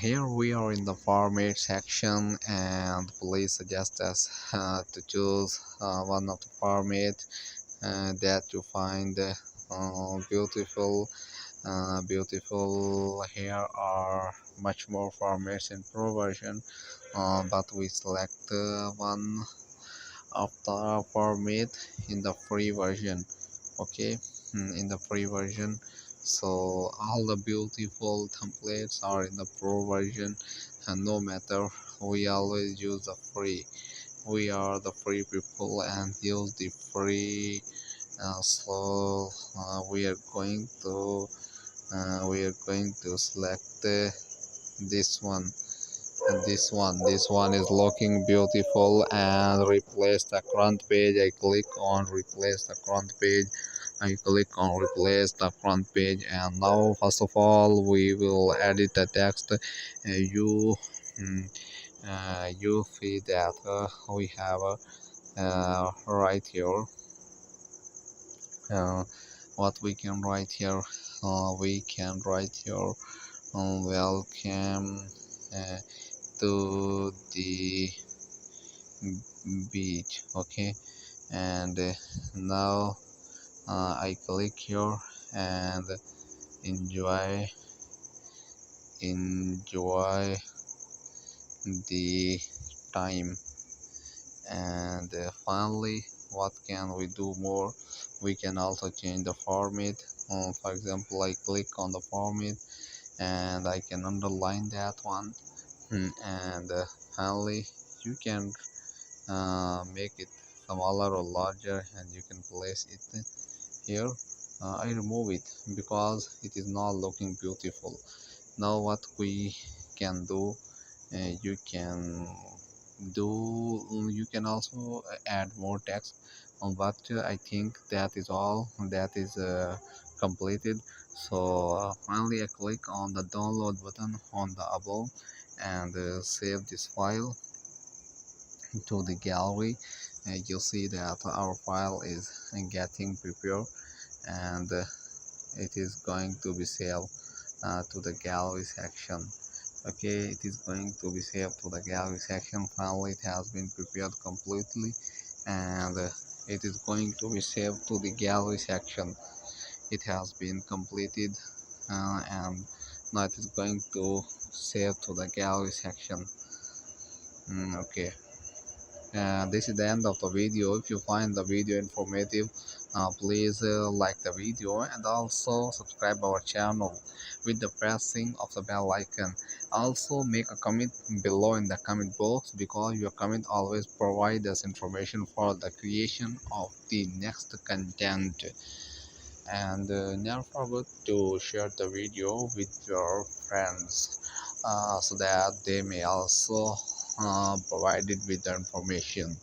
Here we are in the format section, and please suggest us to choose one of the format that you find beautiful. Beautiful. Here are much more formats in pro version, but we select one of the format in the free version. Okay. In the free version, so all the beautiful templates are in the pro version, and no matter, we always use the free. We are the free people and use the free. So we are going to select this one is looking beautiful, and replace the front page. I click on replace the front page. I click on replace the front page, and now first of all we will edit the text. You mm, you see that we have right here uh, what we can write here. We can write here, welcome uh, to the beach. Okay. And now I click here, and enjoy enjoy the time. And finally, what can we do more? We can also change the format. For example, I click on the format, and I can underline that one. And finally, you can make it smaller or larger, and you can place it here. I remove it because it is not looking beautiful. Now what we can do, you can you can also add more text on, but I think that is all that is completed. So finally I click on the download button on the above, and save this file to the gallery. You'll see that our file is getting prepared, and it is going to be saved to the gallery section. Okay, it is going to be saved to the gallery section. Finally, it has been prepared completely, and it is going to be saved to the gallery section. It has been completed, and now it is going to save to the gallery section. Okay. This is the end of the video. If you find the video informative, please like the video, and also subscribe our channel with the pressing of the bell icon. Also make a comment below in the comment box, because your comment always provide us information for the creation of the next content. And never forget to share the video with your friends, so that they may also provided with the information.